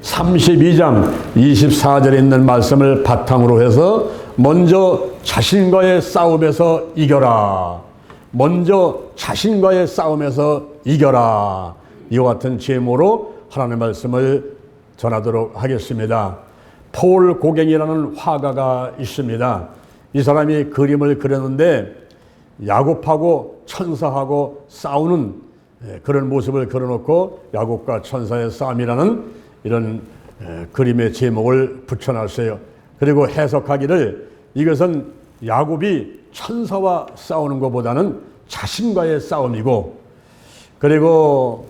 32장 24절에 있는 말씀을 바탕으로 해서 먼저 자신과의 싸움에서 이겨라. 먼저 자신과의 싸움에서 이겨라. 이와 같은 제목으로 하나님의 말씀을 전하도록 하겠습니다. 폴 고갱이라는 화가가 있습니다. 이 사람이 그림을 그렸는데 야곱하고 천사하고 싸우는 그런 모습을 그려놓고 야곱과 천사의 싸움이라는 이런 그림의 제목을 붙여놨어요. 그리고 해석하기를 이것은 야곱이 천사와 싸우는 것보다는 자신과의 싸움이고, 그리고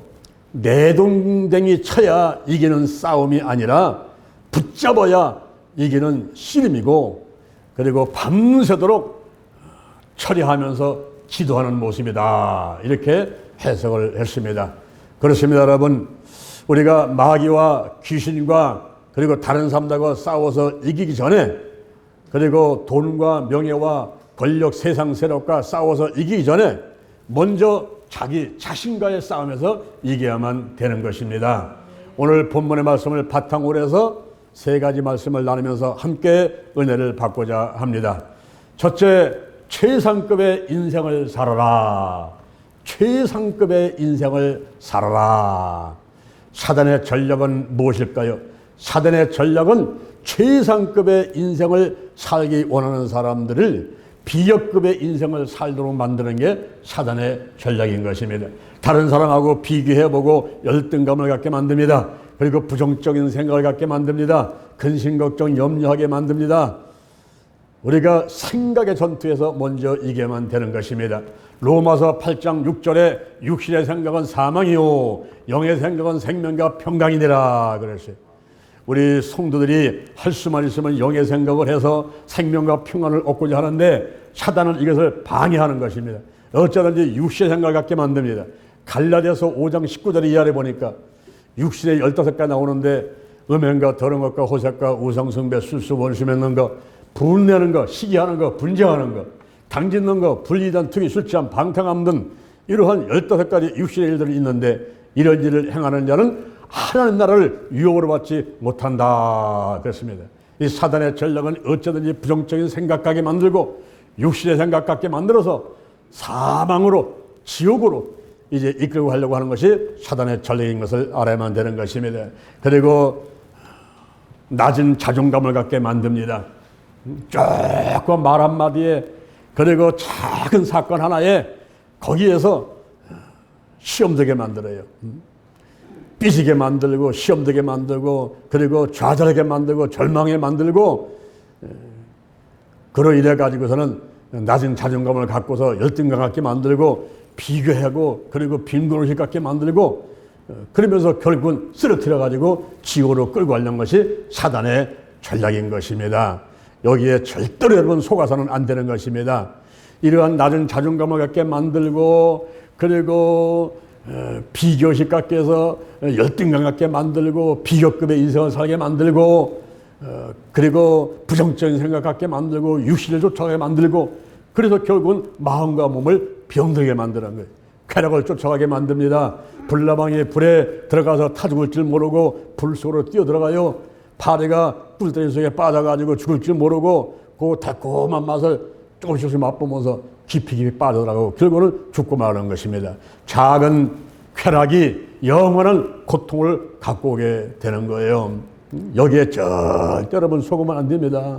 내동댕이 쳐야 이기는 싸움이 아니라 붙잡아야 이기는 씨름이고, 그리고 밤새도록 처리하면서 기도하는 모습이다. 이렇게 해석을 했습니다. 그렇습니다, 여러분. 우리가 마귀와 귀신과 그리고 다른 사람들과 싸워서 이기기 전에, 그리고 돈과 명예와 권력, 세상 세력과 싸워서 이기기 전에 먼저 자기 자신과의 싸움에서 이겨야만 되는 것입니다. 오늘 본문의 말씀을 바탕으로 해서 세 가지 말씀을 나누면서 함께 은혜를 받고자 합니다. 첫째, 최상급의 인생을 살아라. 최상급의 인생을 살아라. 사단의 전략은 무엇일까요? 사단의 전략은 최상급의 인생을 살기 원하는 사람들을 비역급의 인생을 살도록 만드는 게 사단의 전략인 것입니다. 다른 사람하고 비교해보고 열등감을 갖게 만듭니다. 그리고 부정적인 생각을 갖게 만듭니다. 근심, 걱정, 염려하게 만듭니다. 우리가 생각의 전투에서 먼저 이겨야만 되는 것입니다. 로마서 8장 6절에 육신의 생각은 사망이요 영의 생각은 생명과 평강이니라 그랬어요. 우리 성도들이 할 수만 있으면 영의 생각을 해서 생명과 평안을 얻고자 하는데 사단은 이것을 방해하는 것입니다. 어쩌든지 육신의 생각을 갖게 만듭니다. 갈라디아서 5장 19절 이하에 보니까 육신의 15가지 나오는데 음행과 더러운 것과 호색과 우상숭배, 술수, 원수 맺는 것, 분내는 것, 시기하는 것, 분쟁하는 것, 당짓는 것, 불의단, 투기, 술취함, 방탕함 등 이러한 15가지 육신의 일들이 있는데 이런 일을 행하는 자는 하나님 나라를 유혹으로 받지 못한다 그랬습니다. 이 사단의 전략은 어쩌든지 부정적인 생각 갖게 만들고 육신의 생각 갖게 만들어서 사망으로, 지옥으로 이제 이끌고 가려고 하는 것이 사단의 전략인 것을 알아야만 되는 것입니다. 그리고 낮은 자존감을 갖게 만듭니다. 조금 말 한마디에, 그리고 작은 사건 하나에 거기에서 시험되게 만들어요. 삐지게 만들고 시험되게 만들고 그리고 좌절하게 만들고 절망하게 만들고, 그로 인해 가지고서는 낮은 자존감을 갖고서 열등감 갖게 만들고 비교하고 그리고 빈곤의식 갖게 만들고, 그러면서 결국은 쓰러뜨려 가지고 지옥으로 끌고 가려는 것이 사단의 전략인 것입니다. 여기에 절대로 여러분 속아서는 안 되는 것입니다. 이러한 낮은 자존감을 갖게 만들고 그리고 비교의식 갖게 해서 열등감 갖게 만들고 비교급의 인생을 살게 만들고 그리고 부정적인 생각 갖게 만들고 육신을 쫓아가게 만들고, 그래서 결국은 마음과 몸을 병들게 만드는 거예요. 쾌락을 쫓아가게 만듭니다. 불나방에 불에 들어가서 타 죽을 줄 모르고 불 속으로 뛰어들어가요. 파리가 뿔떼기 속에 빠져가지고 죽을 줄 모르고 그 달콤한 맛을 조금씩 맛보면서 깊이 빠져들어가고 결국은 죽고 마는 것입니다. 작은 쾌락이 영원한 고통을 갖고 오게 되는 거예요. 여기에 절대 여러분 속으면 안 됩니다.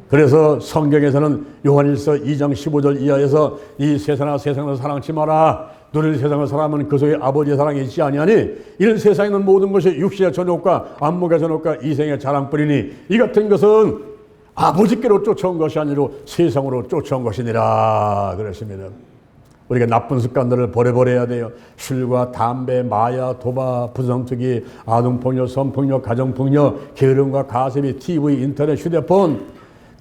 그래서 성경에서는 요한일서 2장 15절 이하에서 이 세상을 사랑치 마라. 너는 세상을 사랑하면 그 속에 아버지의 사랑이 있지 아니하니 이런 세상에 있는 모든 것이 육신의 전욕과 안목의 전욕과 이생의 자랑뿐이니 이 같은 것은 아버지께로 쫓아온 것이 아니라 세상으로 쫓아온 것이니라 그랬습니다. 우리가 나쁜 습관들을 버려야 돼요. 술과 담배, 마약, 도박, 부정투기, 아동폭력, 성폭력, 가정폭력, 게으름과 가세비, TV, 인터넷, 휴대폰,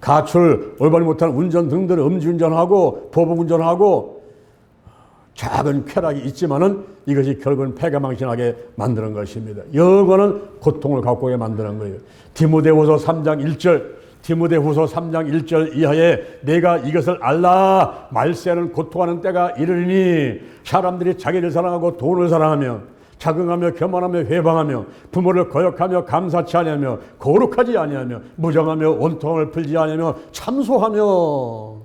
가출, 올바르지 못한 운전 등등 음주운전하고 보복운전하고 작은 쾌락이 있지만은 이것이 결국은 패가망신하게 만드는 것입니다. 영원한 고통을 갖고 오게 만드는 거예요. 디모데후서 3장 1절 이하에 내가 이것을 알라. 말세는 고통하는 때가 이르니 사람들이 자기를 사랑하고 돈을 사랑하며 자긍하며 교만하며 회방하며 부모를 거역하며 감사치 아니하며 거룩하지 아니하며 무정하며 원통을 풀지 아니하며 참소하며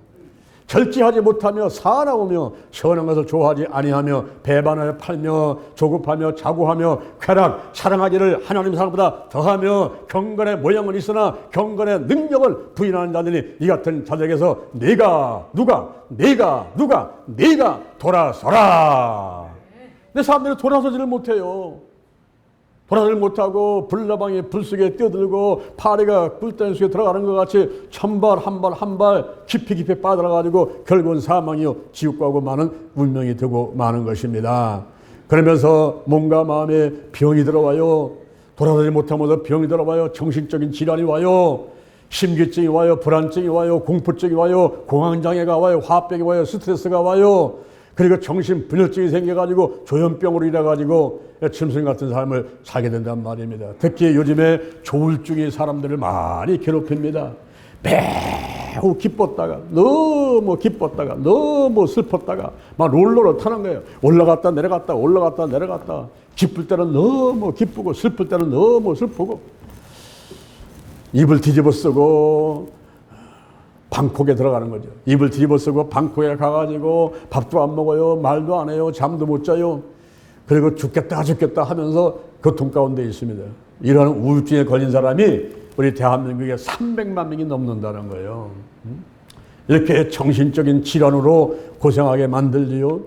절제하지 못하며 사나우며 시원한 것을 좋아하지 아니하며 배반하여 팔며 조급하며 자고하며 쾌락 사랑하기를 하나님 사랑보다 더하며 경건의 모양은 있으나 경건의 능력을 부인하는 자들이 이 같은 자들에게서 네가 돌아서라. 근데 사람들이 돌아서지를 못해요. 돌아서질 못하고 불나방이 불 속에 뛰어들고 파리가 꿀다리 속에 들어가는 것 같이 한 발 깊이 빠져가지고 결국은 사망이요 지옥 가고 마는 운명이 되고 마는 것입니다. 그러면서 몸과 마음에 병이 들어와요. 돌아서지 못하면서 병이 들어와요. 정신적인 질환이 와요. 심기증이 와요. 불안증이 와요. 공포증이 와요. 공황장애가 와요. 화병이 와요. 스트레스가 와요. 그리고 정신분열증이 생겨가지고 조현병으로 일해가지고 짐승 같은 삶을 살게 된단 말입니다. 특히 요즘에 조울증이 사람들을 많이 괴롭힙니다. 매우 기뻤다가 너무 기뻤다가 너무 슬펐다가 막 롤러를 타는 거예요. 올라갔다 내려갔다 기쁠 때는 너무 기쁘고 슬플 때는 너무 슬프고 입을 뒤집어 쓰고 방콕에 들어가는 거죠. 입을 뒤집어 쓰고 방콕에 가가지고 밥도 안 먹어요. 말도 안 해요. 잠도 못 자요. 그리고 죽겠다 하면서 고통 가운데 있습니다. 이러한 우울증에 걸린 사람이 우리 대한민국에 300만 명이 넘는다는 거예요. 이렇게 정신적인 질환으로 고생하게 만들지요.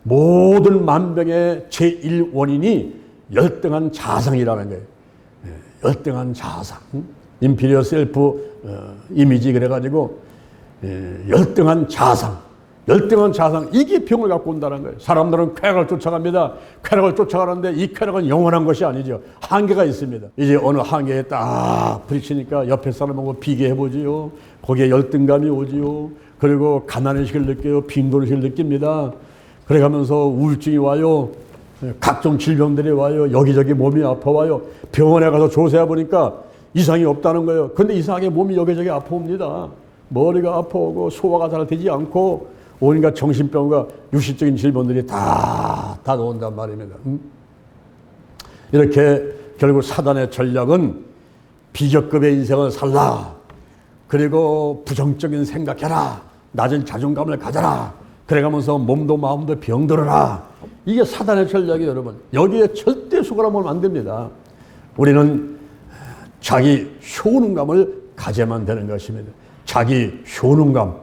모든 만병의 제1원인이 열등한 자상이라는 거예요. 열등한 자상. 인피리어 셀프 이미지 그래가지고 열등한 자상 이게 병을 갖고 온다는 거예요. 사람들은 쾌락을 쫓아갑니다. 쾌락을 쫓아가는데 이 쾌락은 영원한 것이 아니죠. 한계가 있습니다. 이제 어느 한계에 딱 부딪히니까 옆에 사람하고 비교해보지요. 거기에 열등감이 오지요. 그리고 가난의식을 느껴요. 빈곤의식을 느낍니다. 그래가면서 우울증이 와요. 각종 질병들이 와요. 여기저기 몸이 아파와요. 병원에 가서 조사해보니까 이상이 없다는 거예요. 근데 이상하게 몸이 여기저기 아파옵니다. 머리가 아파오고 소화가 잘 되지 않고 온갖 정신병과 육신적인 질병들이 다 다가온단 말입니다. 이렇게 결국 사단의 전략은 비교급의 인생을 살라. 그리고 부정적인 생각해라. 낮은 자존감을 가져라. 그래가면서 몸도 마음도 병들어라. 이게 사단의 전략이에요, 여러분. 여기에 절대 속아라면 안 됩니다. 우리는 자기 효능감을 가져야만 되는 것입니다. 자기 효능감.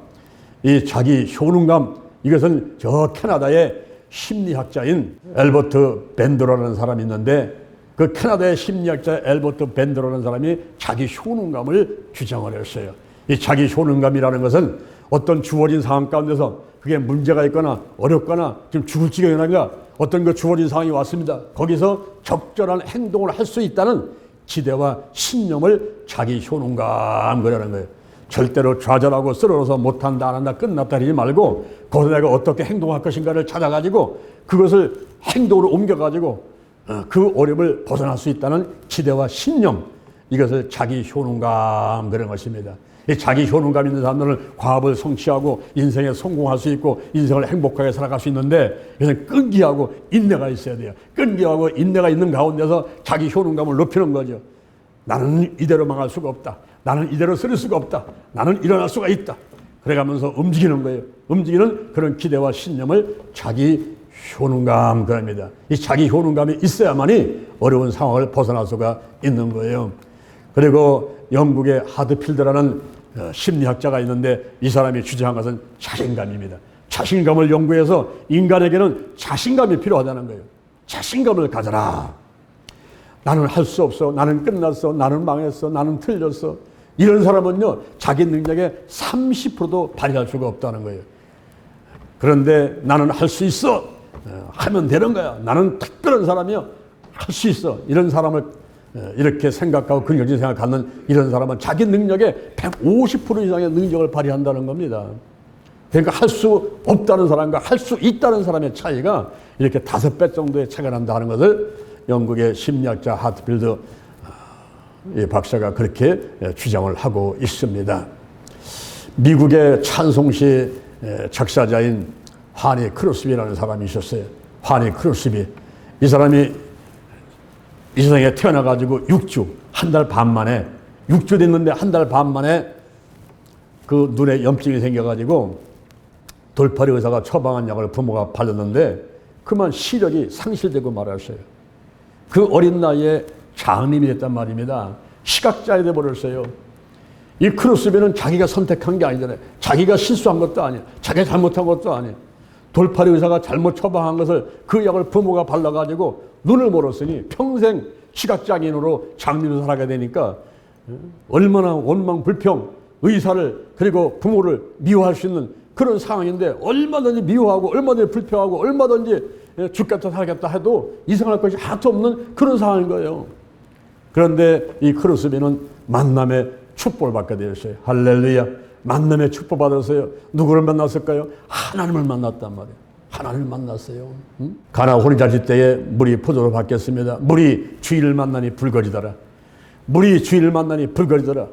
이 자기 효능감, 이것은 저 캐나다의 심리학자인 엘버트 밴드로라는 사람이 있는데 그 캐나다의 심리학자 엘버트 밴드로라는 사람이 자기 효능감을 주장을 했어요. 이 자기 효능감이라는 것은 어떤 주어진 상황 가운데서 그게 문제가 있거나 어렵거나 지금 죽을 지경이라든가 어떤 그 주어진 상황이 왔습니다. 거기서 적절한 행동을 할 수 있다는 기대와 신념을 자기 효능감 그러는 거예요. 절대로 좌절하고 쓰러져서 못한다 안 한다 끝났다 하지 말고 거기서 내가 어떻게 행동할 것인가를 찾아가지고 그것을 행동으로 옮겨가지고 그 어려움을 벗어날 수 있다는 기대와 신념, 이것을 자기 효능감 그런 것입니다. 이 자기 효능감 있는 사람들은 과업을 성취하고 인생에 성공할 수 있고 인생을 행복하게 살아갈 수 있는데 이것은 끈기하고 인내가 있어야 돼요. 끈기하고 인내가 있는 가운데서 자기 효능감을 높이는 거죠. 나는 이대로 망할 수가 없다. 나는 이대로 쓰릴 수가 없다. 나는 일어날 수가 있다. 그래가면서 움직이는 거예요. 움직이는 그런 기대와 신념을 자기 효능감 그럽니다. 이 자기 효능감이 있어야만이 어려운 상황을 벗어날 수가 있는 거예요. 그리고 영국의 하드필드라는 심리학자가 있는데 이 사람이 주장한 것은 자신감입니다. 자신감을 연구해서 인간에게는 자신감이 필요하다는 거예요. 자신감을 가져라. 나는 할 수 없어. 나는 끝났어. 나는 망했어. 나는 틀렸어. 이런 사람은요, 자기 능력의 30%도 발휘할 수가 없다는 거예요. 그런데 나는 할 수 있어. 하면 되는 거야. 나는 특별한 사람이야. 할 수 있어. 이런 사람을 이렇게 생각하고 긍정적인 생각을 갖는 이런 사람은 자기 능력의 150% 이상의 능력을 발휘한다는 겁니다. 그러니까 할 수 없다는 사람과 할 수 있다는 사람의 차이가 이렇게 5배 정도의 차이가 난다는 것을 영국의 심리학자 하트필드 박사가 그렇게 주장을 하고 있습니다. 미국의 찬송시 작사자인 하니 크로스비라는 사람이 있었어요. 하니 크로스비. 이 사람이 이 세상에 태어나가지고 6주, 한 달 반 만에, 6주 됐는데 한 달 반 만에 그 눈에 염증이 생겨가지고 돌팔이 의사가 처방한 약을 부모가 바르는데 그만 시력이 상실되고 말았어요. 그 어린 나이에 장님이 됐단 말입니다. 시각장애 돼버렸어요. 이 크루스비는 자기가 선택한 게 아니잖아요. 자기가 실수한 것도 아니에요. 자기가 잘못한 것도 아니에요. 돌팔이 의사가 잘못 처방한 것을 그 약을 부모가 발라가지고 눈을 멀었으니 평생 시각장애인으로 장님으로 살아가게 되니까 얼마나 원망, 불평, 의사를 그리고 부모를 미워할 수 있는 그런 상황인데 얼마든지 미워하고 얼마든지 불평하고 얼마든지 죽겠다 살겠다 해도 이상할 것이 하나도 없는 그런 상황인 거예요. 그런데 이 크루스비는 만남의 축복을 받게 되었어요. 할렐루야. 만남의 축복 받았어요. 누구를 만났을까요? 하나님을 만났단 말이에요. 하나님을 만났어요. 가나 혼인잔치 때에 물이 포도로 바뀌었습니다. 물이 주인을 만나니 붉어지더라. 물이 주인을 만나니 붉어지더라.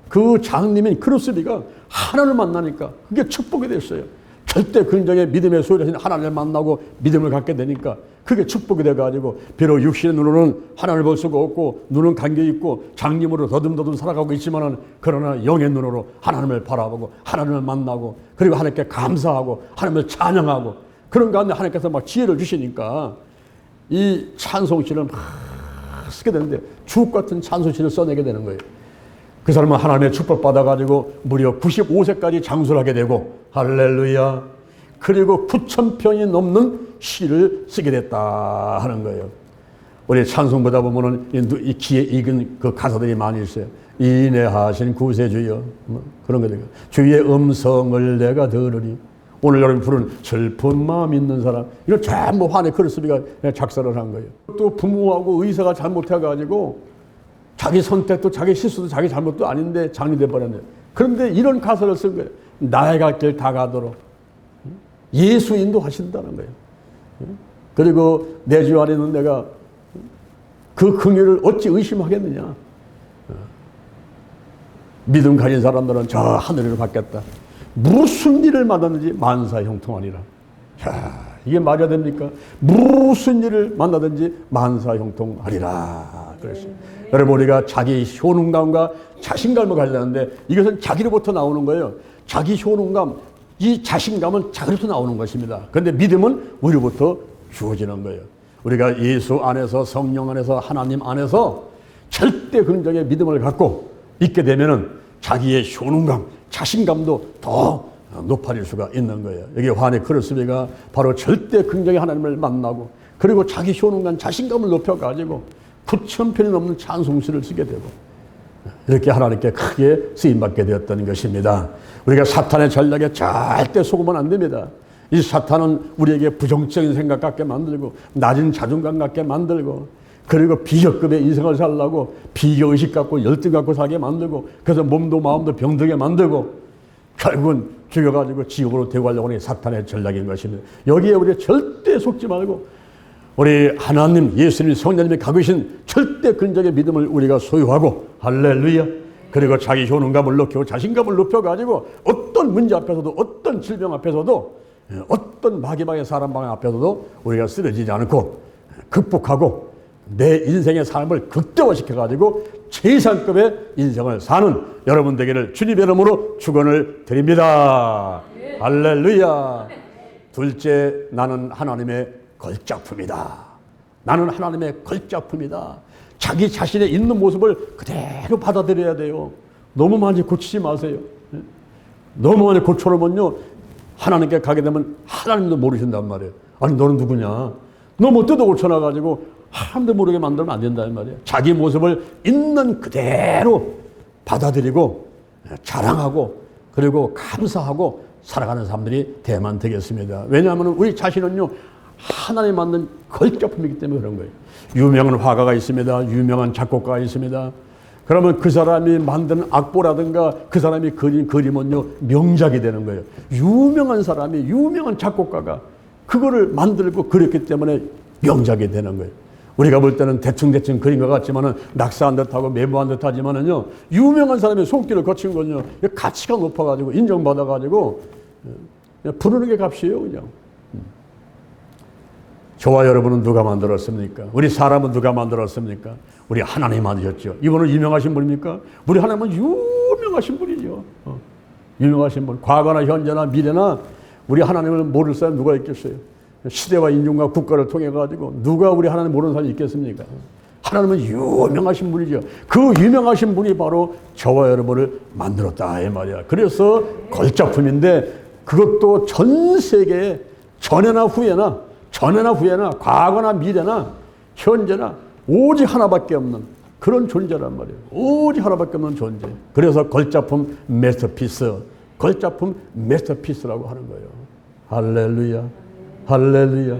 그 장님인 크루스비가 하나님을 만나니까 그게 축복이 됐어요. 절대 긍정의 믿음의 소리하신 하나님을 만나고 믿음을 갖게 되니까 그게 축복이 돼가지고 비록 육신의 눈으로는 하나님을 볼 수가 없고 눈은 감겨있고 장님으로 더듬더듬 살아가고 있지만은 그러나 영의 눈으로 하나님을 바라보고 하나님을 만나고 그리고 하나님께 감사하고 하나님을 찬양하고 그런 가운데 하나님께서 막 지혜를 주시니까 이 찬송시를 막 쓰게 되는데 주옥 같은 찬송시를 써내게 되는 거예요. 그 사람은 하나님의 축복 받아가지고 무려 95세까지 장수를 하게 되고 할렐루야. 그리고 9,000편이 넘는 시를 쓰게 됐다 하는 거예요. 우리 찬송 보다 보면은 이 귀에 익은 그 가사들이 많이 있어요. 인내하신 구세주여 그런 거죠. 주의 음성을 내가 들으리. 오늘 여러분 부른 슬픈 마음 있는 사람 이거 전부 환희 크루스비가 작사를 한 거예요. 또 부모하고 의사가 잘못해가지고 자기 선택도 자기 실수도 자기 잘못도 아닌데 장이 돼버렸네요. 그런데 이런 가사를 쓴 거예요. 나의 갈 길 다 가도록 예수 인도하신다는 거예요. 그리고 내 주 안에는 내가 그 긍휼을 어찌 의심하겠느냐. 믿음 가진 사람들은 저 하늘을 받겠다. 무슨 일을 만나든지 만사 형통하니라. 야, 이게 말이 됩니까? 무슨 일을 만나든지 만사 형통하리라. 그랬어요. 여러분 우리가 자기 효능감과 자신감을 가지려는데 이것은 자기로부터 나오는 거예요. 자기 효능감, 이 자신감은 자기로부터 나오는 것입니다. 그런데 믿음은 우리로부터 주어지는 거예요. 우리가 예수 안에서 성령 안에서 하나님 안에서 절대 긍정의 믿음을 갖고 있게 되면은 자기의 효능감, 자신감도 더 높아질 수가 있는 거예요. 여기 환희 크루스비가 바로 절대 긍정의 하나님을 만나고 그리고 자기 효능감, 자신감을 높여가지고 9,000편이 넘는 찬송시를 쓰게 되고 이렇게 하나님께 크게 쓰임받게 되었다는 것입니다. 우리가 사탄의 전략에 절대 속으면 안 됩니다. 이 사탄은 우리에게 부정적인 생각 갖게 만들고 낮은 자존감 갖게 만들고 그리고 비교급의 인생을 살라고 비교의식 갖고 열등 갖고 살게 만들고 그래서 몸도 마음도 병들게 만들고 결국은 죽여가지고 지옥으로 데려가려고 하는 사탄의 전략인 것입니다. 여기에 우리 절대 속지 말고 우리 하나님 예수님 성령님이 가고 계신 절대 근적의 믿음을 우리가 소유하고 할렐루야. 그리고 자기 효능감을 높이고 자신감을 높여가지고 어떤 문제 앞에서도 어떤 질병 앞에서도 어떤 마귀방의 사람방 앞에서도 우리가 쓰러지지 않고 극복하고 내 인생의 삶을 극대화시켜가지고 최상급의 인생을 사는 여러분 되기를 주님의 이름으로 축원을 드립니다. 할렐루야. 둘째, 나는 하나님의 걸작품이다. 나는 하나님의 걸작품이다. 자기 자신의 있는 모습을 그대로 받아들여야 돼요. 너무 많이 고치지 마세요. 너무 많이 고쳐놓으면요 하나님께 가게 되면 하나님도 모르신단 말이에요. 아니 너는 누구냐? 너무 뜯어 고쳐놔가지고 하나님도 모르게 만들면 안 된다는 말이에요. 자기 모습을 있는 그대로 받아들이고 자랑하고 그리고 감사하고 살아가는 사람들이 대만 되겠습니다. 왜냐하면 우리 자신은요 하나님 만든 걸작품이기 때문에 그런 거예요. 유명한 화가가 있습니다. 유명한 작곡가가 있습니다. 그러면 그 사람이 만든 악보라든가 그 사람이 그린 그림은요 명작이 되는 거예요. 유명한 사람이 유명한 작곡가가 그거를 만들고 그렸기 때문에 명작이 되는 거예요. 우리가 볼 때는 대충 그린 것 같지만은 낙서한 듯하고 메모한 듯하지만은요 유명한 사람의 손길을 거친 건요 가치가 높아가지고 인정받아가지고 부르는 게 값이에요 그냥. 저와 여러분은 누가 만들었습니까? 우리 사람은 누가 만들었습니까? 우리 하나님 만드셨죠. 이분은 유명하신 분입니까? 우리 하나님은 유명하신 분이죠. 유명하신 분. 과거나 현재나 미래나 우리 하나님을 모를 사람 누가 있겠어요? 시대와 인종과 국가를 통해 가지고 누가 우리 하나님 모르는 사람이 있겠습니까? 하나님은 유명하신 분이죠. 그 유명하신 분이 바로 저와 여러분을 만들었다 이 말이야. 그래서 걸작품인데 그것도 전 세계에 전에나 후에나 과거나 미래나 현재나 오직 하나밖에 없는 그런 존재란 말이에요. 오직 하나밖에 없는 존재. 그래서 걸작품 마스터피스라고 하는 거예요. 할렐루야. 할렐루야.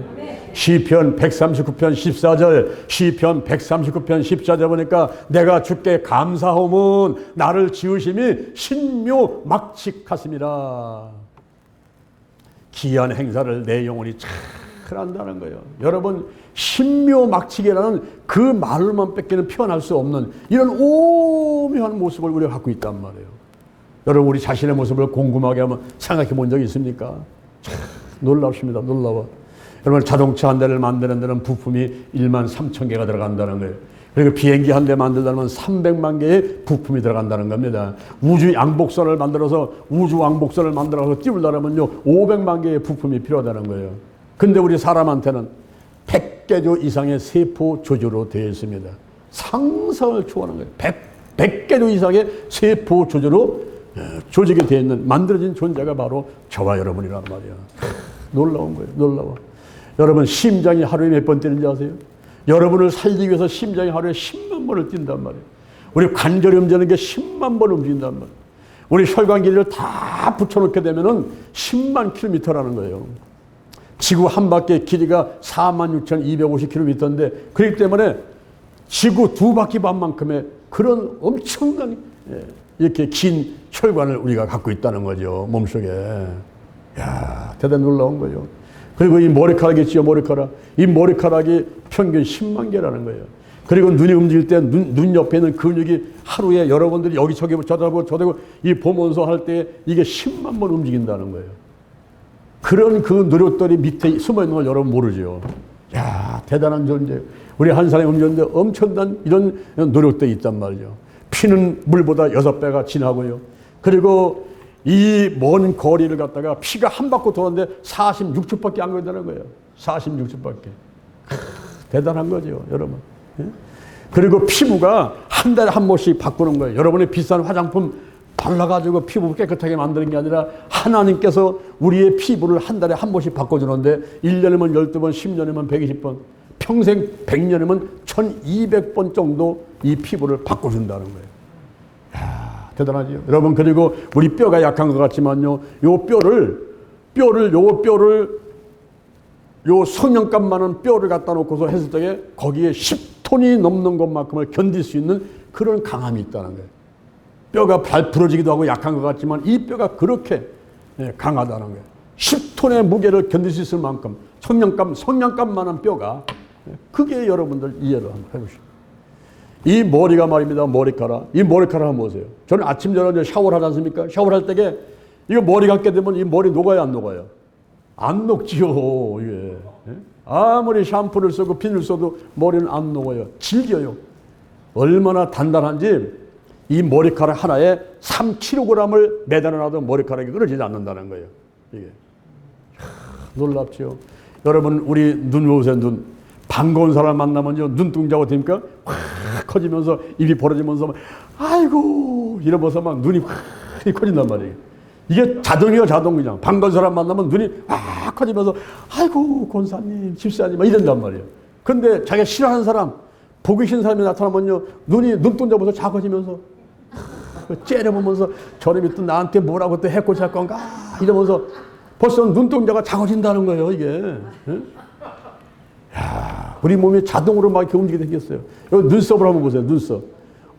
시편 139편 14절, 시편 139편 14절 보니까 내가 주께 감사함은 나를 지으심이 신묘막측하심이라. 기이한 행사를 내 영혼이 잘 한다는 거예요. 여러분, 신묘막측이라는 그 말로만 뺏기는 표현할 수 없는 이런 오묘한 모습을 우리가 갖고 있단 말이에요. 여러분, 우리 자신의 모습을 궁금하게 한번 생각해 본 적이 있습니까? 참 놀랍습니다. 놀라워. 여러분, 자동차 한 대를 만드는 데는 부품이 1만 3천 개가 들어간다는 거예요. 그리고 비행기 한 대 만들려면 300만 개의 부품이 들어간다는 겁니다. 우주 왕복선을 만들어서 띄우려면요 500만 개의 부품이 필요하다는 거예요. 근데 우리 사람한테는 100개조 이상의 세포 조직으로 되어 있습니다. 상상을 초월하는 거예요. 100개조 이상의 세포 조직으로 조직이 되어 있는 만들어진 존재가 바로 저와 여러분이란 말이야. 놀라운 거예요. 놀라워. 여러분, 심장이 하루에 몇 번 뛰는지 아세요? 여러분을 살리기 위해서 심장이 하루에 10만 번을 뛴단 말이에요. 우리 관절이 움직이는 게 10만 번 움직인단 말이에요. 우리 혈관 길이를 다 붙여놓게 되면은 10만 킬로미터라는 거예요. 지구 한 바퀴의 길이가 46,250km인데 그렇기 때문에 지구 두 바퀴 반만큼의 그런 엄청난 이렇게 긴 혈관을 우리가 갖고 있다는 거죠. 몸속에. 야, 대단히 놀라운 거예요. 그리고 이 머리카락이 있죠. 머리카락. 이 머리카락이 평균 10만 개라는 거예요. 그리고 눈이 움직일 때 눈 옆에 있는 근육이 하루에 여러분들이 여기저기 저대고 이 보면서 할 때 이게 10만 번 움직인다는 거예요. 그런 그 노력들이 밑에 숨어 있는 걸 여러분 모르죠. 야, 대단한 존재. 우리 한 사람이 움직이는데 엄청난 이런 노력들이 있단 말이죠. 피는 물보다 6배가 진하고요. 그리고 이 먼 거리를 갖다가 피가 한 바퀴 도는데 46초밖에 안 걸린다는 거예요. 46초밖에. 대단한 거죠, 여러분. 그리고 피부가 한 달에 한 번씩 바꾸는 거예요. 여러분의 비싼 화장품 발라가지고 피부 깨끗하게 만드는 게 아니라 하나님께서 우리의 피부를 한 달에 한 번씩 바꿔주는데 1년이면 12번, 10년이면 120번, 평생 100년이면 1200번 정도 이 피부를 바꿔준다는 거예요. 이야, 대단하죠. 여러분, 그리고 우리 뼈가 약한 것 같지만요, 요 성냥갑 많은 뼈를 갖다 놓고서 했을 때 거기에 10톤이 넘는 것만큼을 견딜 수 있는 그런 강함이 있다는 거예요. 뼈가 잘 부러지기도 하고 약한 것 같지만 이 뼈가 그렇게 강하다는 거예요. 10톤의 무게를 견딜 수 있을 만큼 성냥갑만한 뼈가, 그게 여러분들 이해를 한번 해보시죠. 이 머리가 말입니다. 머리카락. 이 머리카락 한번 보세요. 저는 아침 저녁 샤워를 하지 않습니까? 샤워를 할 때에 이거 머리 감게 되면 이 머리 녹아요, 안 녹아요? 안 녹지요. 이게. 아무리 샴푸를 쓰고 비누를 써도 머리는 안 녹아요. 질겨요. 얼마나 단단한지 이 머리카락 하나에 3kg을 매달아놔도 머리카락이 끊어지지 않는다는 거예요. 이게. 놀랍죠. 여러분, 우리 눈 보세요. 눈. 반가운 사람 만나면요, 눈동자가 됩니까? 확 커지면서 입이 벌어지면서 막, 아이고 이러면서 막 눈이 확 커진단 말이에요. 이게 자동이에요, 자동. 그냥 반가운 사람 만나면 눈이 확 커지면서 아이고 권사님, 집사님 막 이런단 말이에요. 근데 자기가 싫어하는 사람, 보기 싫은 사람이 나타나면요, 눈동자보다 작아지면서 째려보면서 저놈이 또 나한테 뭐라고 또 해코지 할 건가 이러면서 벌써 눈동자가 작아진다는 거예요, 이게. 야, 우리 몸이 자동으로 막 이렇게 움직이게 생겼어요. 여기 눈썹을 한번 보세요, 눈썹.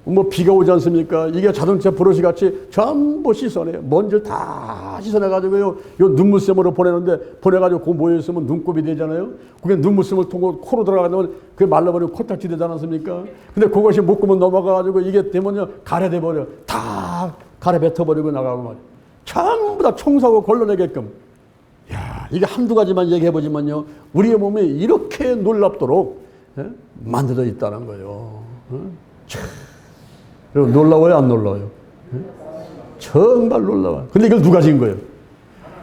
뭐 비가 오지 않습니까? 이게 자동차 브러시 같이 전부 씻어내요. 먼지를 다 씻어내가지고요, 요 눈물샘으로 보내가지고 그 모여있으면 눈곱이 되잖아요. 그게 눈물샘을 통고 코로 들어가면 그게 말라버리고 코딱지 되지 않습니까? 근데 그것이 목구멍 넘어가가지고 이게 되면요, 가래돼 버려. 다 가래 뱉어버리고 나가고 말이에요. 전부 다 청소하고 걸러내게끔. 야, 이게 한두 가지만 얘기해보지만요, 우리의 몸이 이렇게 놀랍도록 만들어져 있다는 거예요. 그리고 놀라워요, 안 놀라워요? 정말 놀라워요. 근데 이걸 누가 지은 거예요?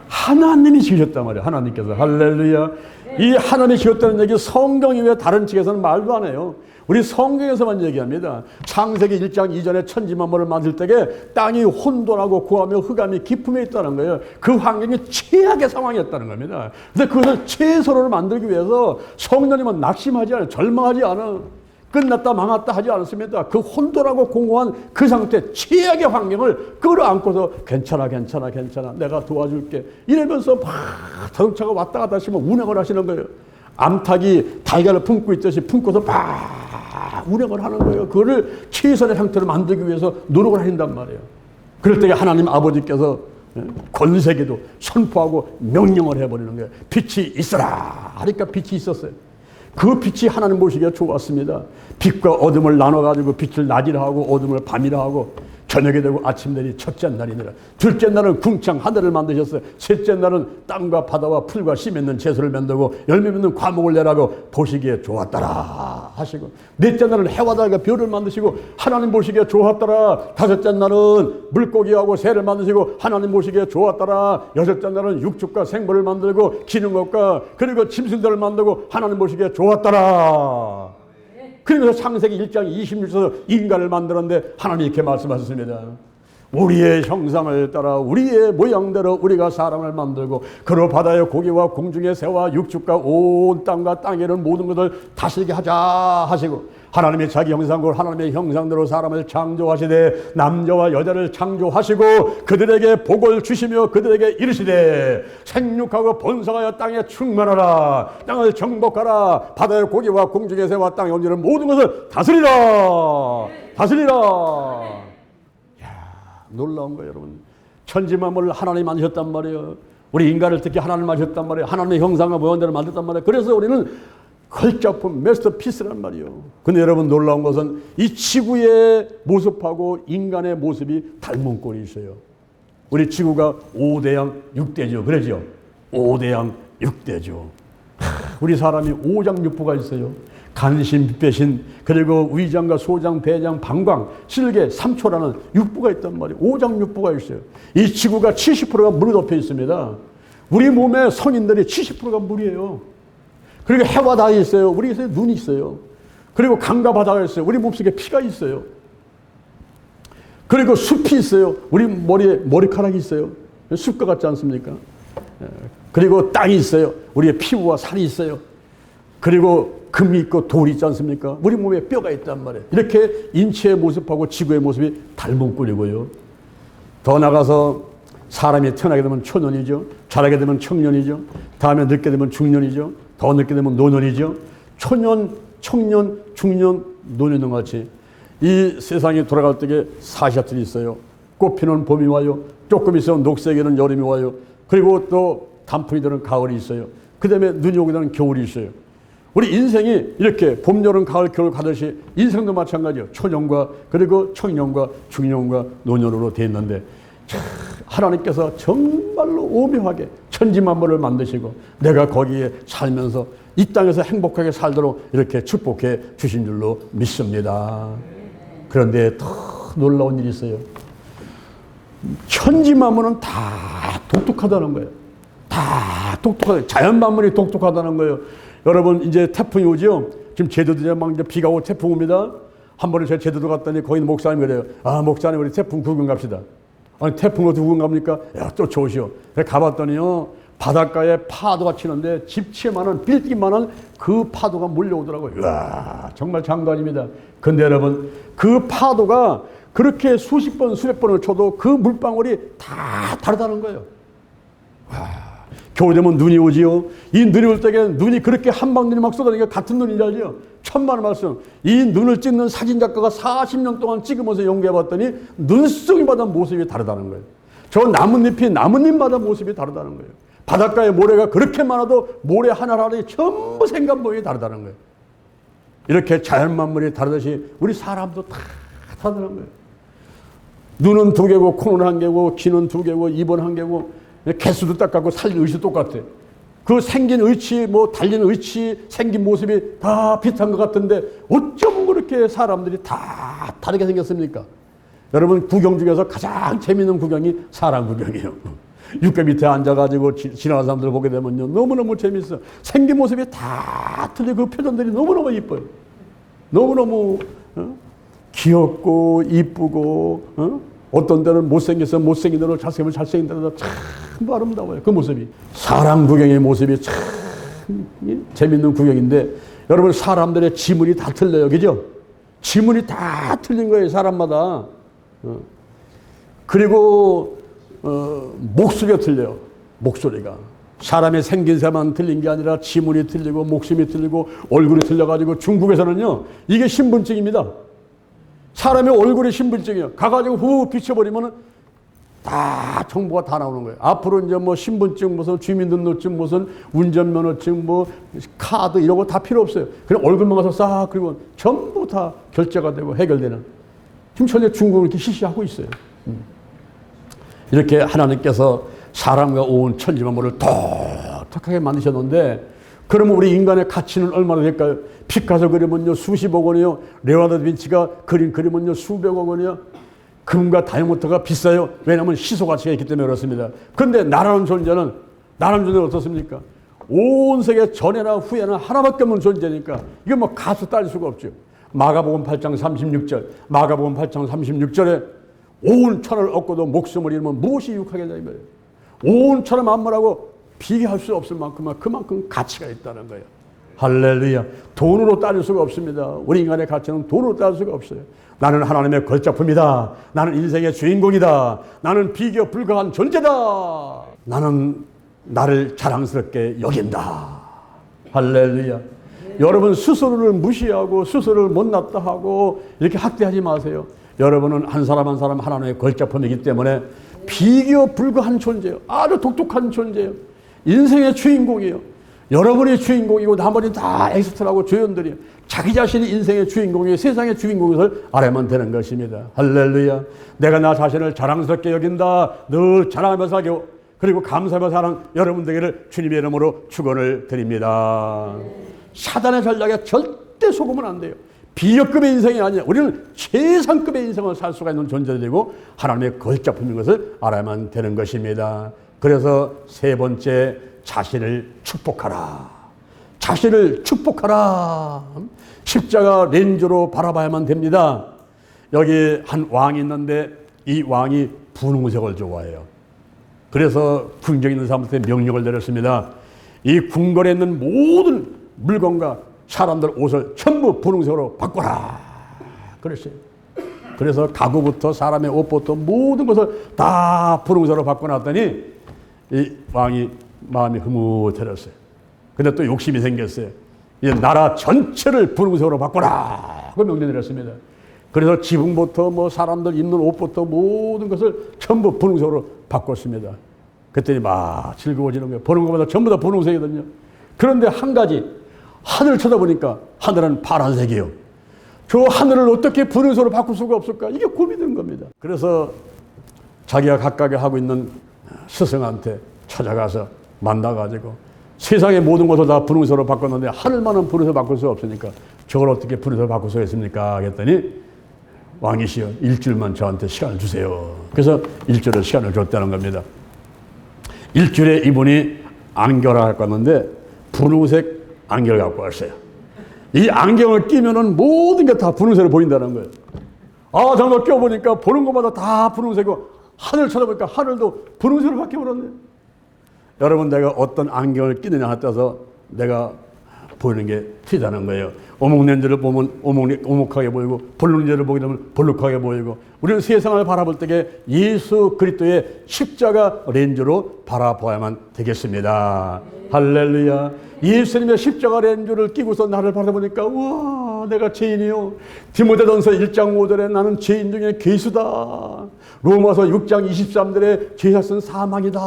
하나님이 지으셨단 말이에요. 하나님께서. 할렐루야. 이 하나님이 지었다는 얘기 성경 이외에 다른 책에서는 말도 안 해요. 우리 성경에서만 얘기합니다. 창세기 1장 이전에 천지만물을 만들 때에 땅이 혼돈하고 고하며 흑암이 깊음에 있다는 거예요. 그 환경이 최악의 상황이었다는 겁니다. 근데 그것을 최소로를 만들기 위해서 성령님은 낙심하지 않아요. 절망하지 않아. 끝났다 망했다 하지 않습니다. 그 혼돈하고 공고한 그 상태, 최악의 환경을 끌어안고서 괜찮아 내가 도와줄게 이러면서 막 자동차가 왔다 갔다 하시면 운행을 하시는 거예요. 암탉이 달걀을 품고 있듯이 품고서 막 운행을 하는 거예요. 그거를 최선의 형태로 만들기 위해서 노력을 하신단 말이에요. 그럴 때 하나님 아버지께서 권세기도 선포하고 명령을 해버리는 거예요. 빛이 있어라 하니까 빛이 있었어요. 그 빛이 하나님 보시기에 좋았습니다. 빛과 어둠을 나눠가지고 빛을 낮이라 하고 어둠을 밤이라 하고 저녁이 되고 아침 되니 첫째 날이니라. 둘째 날은 궁창 하늘을 만드셨어요. 셋째 날은 땅과 바다와 풀과 씨 맺는 채소를 만들고 열매 맺는 과목을 내라고 보시기에 좋았더라 하시고, 넷째 날은 해와 달과 별을 만드시고 하나님 보시기에 좋았더라. 다섯째 날은 물고기하고 새를 만드시고 하나님 보시기에 좋았더라. 여섯째 날은 육축과 생물을 만들고 기는 것과 그리고 짐승들을 만들고 하나님 보시기에 좋았더라. 그러면서 창세기 1장 26절에서 인간을 만들었는데 하나님이 이렇게 말씀하셨습니다. 우리의 형상을 따라 우리의 모양대로 우리가 사람을 만들고 그로 바다의 고기와 공중의 새와 육축과 온 땅과 땅에 있는 모든 것을 다스리게 하자 하시고, 하나님이 자기 형상으로 하나님의 형상대로 사람을 창조하시되 남자와 여자를 창조하시고 그들에게 복을 주시며 그들에게 이르시되 생육하고 번성하여 땅에 충만하라. 땅을 정복하라. 바다의 고기와 공중의 새와 땅에 온전한 모든 것을 다스리라. 놀라운 거예요, 여러분. 천지만물을 하나님이 만드셨단 말이에요. 우리 인간을 특히 하나님 만드셨단 말이에요. 하나님의 형상과 모양대로 만들었단 말이에요. 그래서 우리는 걸작품, 메스터피스란 말이에요. 근데 여러분 놀라운 것은 이 지구의 모습하고 인간의 모습이 닮은 꼴이 있어요. 우리 지구가 5대양 6대죠. 그러죠? 5대양 6대죠. 우리 사람이 오장육부가 있어요. 간신, 빗배신, 그리고 위장과 소장, 배장, 방광, 실계, 삼초라는 육부가 있단 말이에요. 오장육부가 있어요. 이 지구가 70%가 물에 덮여 있습니다. 우리 몸의 성인들이 70%가 물이에요. 그리고 해와 달이 있어요. 우리 눈이 있어요. 그리고 강과 바다가 있어요. 우리 몸속에 피가 있어요. 그리고 숲이 있어요. 우리 머리에 머리카락이 있어요. 숲과 같지 않습니까? 그리고 땅이 있어요. 우리의 피부와 살이 있어요. 그리고 금이 있고 돌이 있지 않습니까? 우리 몸에 뼈가 있단 말이에요. 이렇게 인체의 모습하고 지구의 모습이 닮은 꼴이고요. 더 나가서 사람이 태어나게 되면 초년이죠. 자라게 되면 청년이죠. 다음에 늙게 되면 중년이죠. 더 늙게 되면 노년이죠. 초년, 청년, 중년, 노년과 같이 이 세상이 돌아갈 때에 사시아틀이 있어요. 꽃피는 봄이 와요. 조금 있으면 녹색에는 여름이 와요. 그리고 또 단풍이 되는 가을이 있어요. 그 다음에 눈이 오게 되는 겨울이 있어요. 우리 인생이 이렇게 봄, 여름, 가을, 겨울 가듯이 인생도 마찬가지예요. 초년과 그리고 청년과 중년과 노년으로 되어 있는데, 하나님께서 정말로 오묘하게 천지만물을 만드시고 내가 거기에 살면서 이 땅에서 행복하게 살도록 이렇게 축복해 주신 줄로 믿습니다. 그런데 더 놀라운 일이 있어요. 천지만물은 다 독특하다는 거예요. 다 독특하다. 자연만물이 독특하다는 거예요. 여러분, 이제 태풍이 오죠? 지금 제주도에 막 이제 비가 오고 태풍 옵니다. 한 번에 제가 제주도 갔더니 거기 목사님이 그래요. 아, 목사님, 우리 태풍 구경 갑시다. 아니, 태풍 어디 구경 갑니까? 야, 또 좋으시오. 그래서 가봤더니요, 바닷가에 파도가 치는데 집채만한, 빌딩만한 그 파도가 몰려오더라고요. 이야, 정말 장관입니다. 근데 여러분, 그 파도가 그렇게 수십 번, 수백 번을 쳐도 그 물방울이 다 다르다는 거예요. 와. 겨울 되면 눈이 오지요. 이 눈이 올 때에 눈이 그렇게 한방 눈이 막 쏟아지니까 같은 눈인 줄 알죠? 천만의 말씀. 이 눈을 찍는 사진작가가 40년 동안 찍으면서 연구해봤더니 눈속이마다 모습이 다르다는 거예요. 저 나뭇잎이 나뭇잎마다 모습이 다르다는 거예요. 바닷가에 모래가 그렇게 많아도 모래 하나하나에 전부 생각 모양이 다르다는 거예요. 이렇게 자연만물이 다르듯이 우리 사람도 다 다르다는 거예요. 눈은 두 개고, 코는 한 개고, 귀는 두 개고, 입은 한 개고, 개수도 똑같고 살릴 의식도 똑같아. 그 생긴 의치, 뭐 달린 의치, 생긴 모습이 다 비슷한 것 같은데 어쩜 그렇게 사람들이 다 다르게 생겼습니까? 여러분, 구경 중에서 가장 재미있는 구경이 사람 구경이에요. 육계 밑에 앉아가지고 지나가는 사람들 보게 되면요, 너무너무 재밌어. 생긴 모습이 다 틀리고 그 표정들이 너무너무 이뻐요. 너무너무 귀엽고 이쁘고, 어떤 때는 못생겨서 못생긴 대로 잘생기면 잘생긴 대로 참 아름다워요. 그 모습이. 사람 구경의 모습이 참 재밌는 구경인데, 여러분, 사람들의 지문이 다 틀려요. 그죠? 지문이 다 틀린 거예요, 사람마다. 그리고 목소리가 틀려요. 목소리가. 사람의 생긴새만 틀린 게 아니라 지문이 틀리고 목심이 틀리고 얼굴이 틀려가지고, 중국에서는요, 이게 신분증입니다. 사람의 얼굴이 신분증이에요. 가가지고 후 비춰버리면 다 정보가 다 나오는 거예요. 앞으로 이제 뭐 신분증, 무슨 주민등록증, 무슨 운전면허증, 뭐 카드 이런 거 다 필요 없어요. 그냥 얼굴만 가서 싹 그리고 전부 다 결제가 되고 해결되는. 지금 현재 중국은 이렇게 실시하고 있어요. 이렇게 하나님께서 사람과 온 천지만물을 독특하게 만드셨는데, 그러면 우리 인간의 가치는 얼마나 될까요? 피카소 그림은요 수십억 원이요, 레오나르도 다빈치가 그린 그림은요 수백억 원이요. 금과 다이아몬드가 비싸요. 왜냐하면 시소 가치가 있기 때문에 그렇습니다. 그런데 나라는 존재는 어떻습니까? 온 세계 전에나 후에나 하나밖에 없는 존재니까 이건 뭐 가수 따질 수가 없죠. 마가복음 8장 36절에 온 천을 얻고도 목숨을 잃으면 무엇이 유익하겠냐 이 말이에요. 온 천을 만물하고 비교할 수 없을 만큼 그만큼 가치가 있다는 거예요. 할렐루야. 돈으로 따질 수가 없습니다. 우리 인간의 가치는 돈으로 따질 수가 없어요. 나는 하나님의 걸작품이다. 나는 인생의 주인공이다. 나는 비교 불가한 존재다. 나는 나를 자랑스럽게 여긴다. 할렐루야. 여러분, 스스로를 무시하고 스스로를 못났다 하고 이렇게 학대하지 마세요. 여러분은 한 사람 한 사람 하나님의 걸작품이기 때문에 비교 불가한 존재예요. 아주 독특한 존재예요. 인생의 주인공이에요. 여러분이 주인공이고 나머지 다 엑스트라고 조연들이에요. 자기 자신이 인생의 주인공이에요. 세상의 주인공인 것을 알아야만 되는 것입니다. 할렐루야. 내가 나 자신을 자랑스럽게 여긴다. 늘 자랑하면서 살고, 그리고 감사하면서 사는 여러분 되기를 주님의 이름으로 축원을 드립니다. 사단의 전략에 절대 속으면 안 돼요. 비역급의 인생이 아니라 우리는 최상급의 인생을 살 수가 있는 존재들이고 하나님의 걸작품인 것을 알아야만 되는 것입니다. 그래서 세 번째, 자신을 축복하라. 자신을 축복하라. 십자가 렌즈로 바라봐야만 됩니다. 여기 한 왕이 있는데 이 왕이 분홍색을 좋아해요. 그래서 궁정에 있는 사람한테 명령을 내렸습니다. 이 궁궐에 있는 모든 물건과 사람들 옷을 전부 분홍색으로 바꿔라. 그랬어요. 그래서 가구부터 사람의 옷부터 모든 것을 다 분홍색으로 바꿔놨더니 이 왕이 마음이 흐뭇해졌어요. 근데 또 욕심이 생겼어요. 이제 나라 전체를 분홍색으로 바꿔라. 그 명령 내렸습니다. 그래서 지붕부터 뭐 사람들 입는 옷부터 모든 것을 전부 분홍색으로 바꿨습니다. 그랬더니 막 즐거워지는 거예요. 보는 것마다 전부 다 분홍색이거든요. 그런데 한 가지, 하늘을 쳐다보니까 하늘은 파란색이에요. 저 하늘을 어떻게 분홍색으로 바꿀 수가 없을까? 이게 고민되는 겁니다. 그래서 자기가 가까이 하고 있는 스승한테 찾아가서 만나가지고 세상의 모든 것을 다 분홍색으로 바꿨는데 하늘만은 분홍색으로 바꿀 수 없으니까 저걸 어떻게 분홍색으로 바꿀 수가 있습니까? 그랬더니 왕이시여, 일주일만 저한테 시간을 주세요. 그래서 일주일의 시간을 줬다는 겁니다. 일주일에 이분이 안경을 갖고 왔는데 분홍색 안경을 갖고 왔어요. 이 안경을 끼면은 모든 게 다 분홍색으로 보인다는 거예요. 아, 정말 껴보니까 보는 것마다 다 분홍색이고 하늘 쳐다보니까 하늘도 분홍색으로 바뀌어버렸네요. 여러분, 내가 어떤 안경을 끼느냐에 따라서 내가 보이는 게 틀리다는 거예요. 오목렌즈를 보면 오목하게 보이고 볼록렌즈를 보게 되면 볼록하게 보이고, 우리는 세상을 바라볼 때에 예수 그리스도의 십자가 렌즈로 바라봐야만 되겠습니다. 할렐루야. 예수님의 십자가 렌즈를 끼고서 나를 바라보니까 우와, 내가 죄인이요. 디모데전서 1장 5절에 나는 죄인 중에 괴수다. 로마서 6장 23절에 죄사은 사망이다.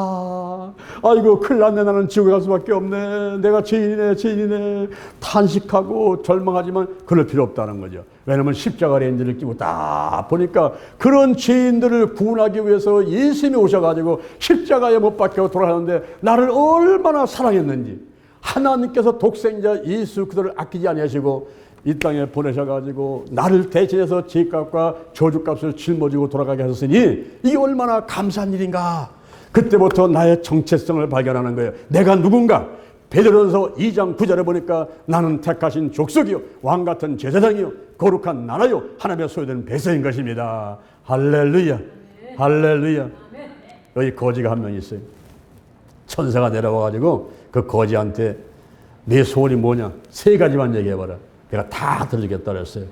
아이고 큰일 났네. 나는 지옥에 갈 수밖에 없네. 내가 죄인이네. 탄식하고 절망하지만 그럴 필요 없다는 거죠. 왜냐하면 십자가 렌즈를 끼고 딱 보니까 그런 죄인들을 구원하기 위해서 예수님이 오셔가지고 십자가에 못 박혀 돌아가는데 나를 얼마나 사랑했는지, 하나님께서 독생자 예수 그리스도를 아끼지 아니하시고 이 땅에 보내셔가지고 나를 대신해서 죄값과 저주값을 짊어지고 돌아가게 하셨으니 이게 얼마나 감사한 일인가. 그때부터 나의 정체성을 발견하는 거예요. 내가 누군가. 베드로전서 2장 9절에 보니까 나는 택하신 족속이요 왕같은 제사장이요 거룩한 나라요 하나님의 소유된 백성인 것입니다. 할렐루야. 할렐루야. 여기 거지가 한 명 있어요. 천사가 내려와가지고 그 거지한테 내 소원이 뭐냐 3가지만 얘기해봐라. 내가 다 들어주겠다 그랬어요.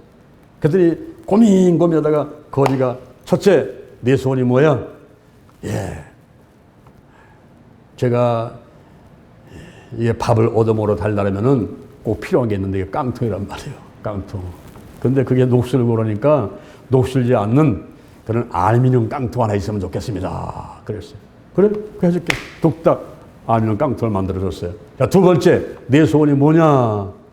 그랬더니 고민하다가 거지가 첫째, 내 소원이 뭐야? 제가 이게 밥을 얻어먹으러 달라면은 꼭 필요한 게 있는데 이게 깡통이란 말이에요. 깡통. 근데 그게 녹슬고 그러니까 녹슬지 않는 그런 알루미늄 깡통 하나 있으면 좋겠습니다. 그랬어요. 그래? 그 해줄게. 뚝딱 알루미늄 깡통을 만들어줬어요. 자, 2번째, 내 소원이 뭐냐?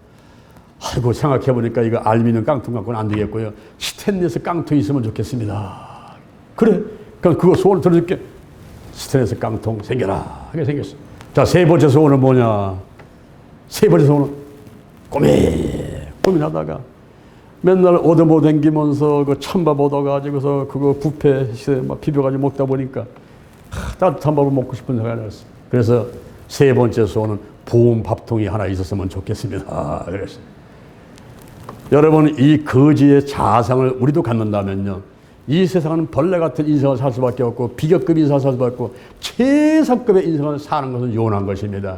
아이고, 생각해보니까 이거 알루미늄 깡통 갖고는 안 되겠고요. 스테인리스 깡통이 있으면 좋겠습니다. 그래? 그럼 그거 소원을 들어줄게. 스테인리스 깡통 생겨라. 하게 생겼어. 자, 3번째 소원은 뭐냐? 3번째 소원은 고민하다가 맨날 얻어먹어 댕기면서 그 찬밥 얻어가지고서 그거 뷔페에 막 비벼가지고 먹다 보니까 따뜻한 밥을 먹고 싶은 생각이 났어. 그래서 3번째 소원은 보온 밥통이 하나 있었으면 좋겠습니다. 그랬어요. 여러분, 이 거지의 자상을 우리도 갖는다면요, 이 세상은 벌레 같은 인생을 살 수밖에 없고 비교급 인생을 살 수밖에 없고 최상급의 인생을 사는 것은 요원한 것입니다.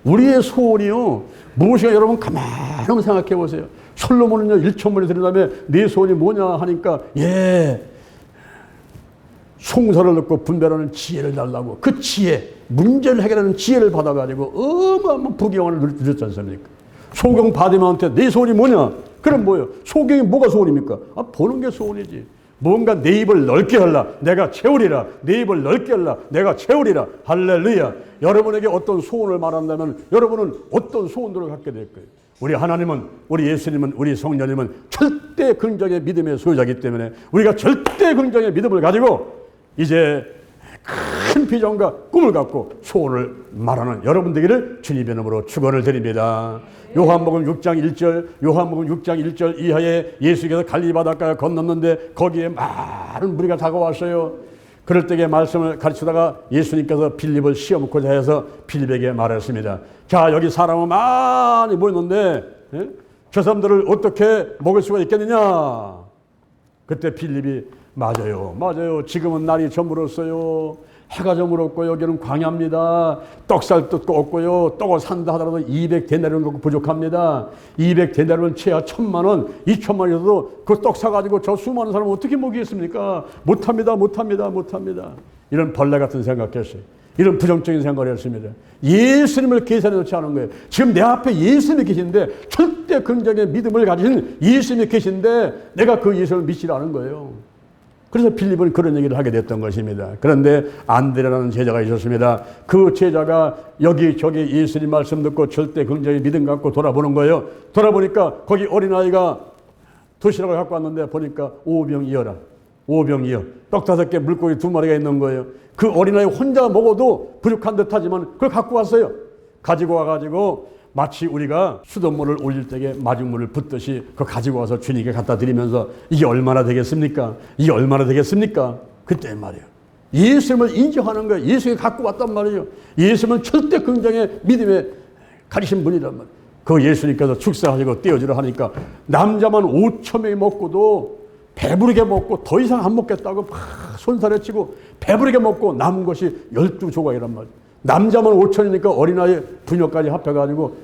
우리의 소원이요 무엇인가. 여러분 가만히 한번 생각해 보세요. 솔로몬은요 1천문에 들은 다음에 네 소원이 뭐냐 하니까 송사를 넣고 분별하는 지혜를 달라고, 그 지혜, 문제를 해결하는 지혜를 받아가지고 어마어마한 부귀영화를 누렸지 않습니까? 소경 바디마한테 네 소원이 뭐냐? 그럼 뭐예요? 소경이 뭐가 소원입니까? 보는 게 소원이지. 뭔가 내 입을 넓게 하라, 내가 채우리라. 내 입을 넓게 하라, 내가 채우리라. 할렐루야. 여러분에게 어떤 소원을 말한다면 여러분은 어떤 소원들을 갖게 될 거예요. 우리 하나님은, 우리 예수님은, 우리 성령님은 절대 긍정의 믿음의 소유자이기 때문에 우리가 절대 긍정의 믿음을 가지고 이제 큰 비전과 꿈을 갖고 소원을 말하는 여러분 되기를 주님의 이름으로 축원을 드립니다. 요한복음 6장 1절 이하에 예수께서 갈릴리 바닷가에 건넜는데 거기에 많은 무리가 다가왔어요. 그럴 때에 말씀을 가르치다가 예수님께서 빌립을 시험코자 해서 빌립에게 말했습니다. 자, 여기 사람은 많이 모였는데 저 사람들을 어떻게 먹을 수가 있겠느냐? 그때 빌립이 맞아요. 지금은 날이 저물었어요. 해가 저물었고 여기는 광야입니다. 떡살도 없고요. 떡을 산다 하더라도 200데나리온 갖고 부족합니다. 200데나리온 채야 1,000만, 2,000만이어도 그 떡 사가지고 저 수많은 사람을 어떻게 먹이겠습니까? 못합니다. 이런 벌레 같은 생각했어요. 이런 부정적인 생각을 했습니다. 예수님을 계산해 놓지 않은 거예요. 지금 내 앞에 예수님이 계신데, 절대 긍정의 믿음을 가진 예수님이 계신데 내가 그 예수님을 믿지 않은 거예요. 그래서 빌립은 그런 얘기를 하게 됐던 것입니다. 그런데 안드레라는 제자가 있었습니다. 그 제자가 여기저기 예수님 말씀 듣고 절대 긍정의 믿음 갖고 돌아보는 거예요. 돌아보니까 거기 어린아이가 도시락을 갖고 왔는데 보니까 5병이어라. 떡 5개, 물고기 2마리가 있는 거예요. 그 어린아이 혼자 먹어도 부족한 듯 하지만 그걸 갖고 왔어요. 가지고 와가지고 마치 우리가 수돗물을 올릴 때에 마중물을 붓듯이 그거 가지고 와서 주님께 갖다 드리면서 이게 얼마나 되겠습니까? 그때 말이에요. 예수님을 인정하는 거예요. 예수님이 갖고 왔단 말이에요. 예수님은 절대 긍정의 믿음에 가리신 분이란 말이에요. 그 예수님께서 축사하시고 떼어주려 하니까 남자만 5,000명이 먹고도 배부르게 먹고 더 이상 안 먹겠다고 막 손살에 치고 배부르게 먹고 남은 것이 12조각이란 말이에요. 남자만 5,000이니까 어린아이 부녀까지 합해가지고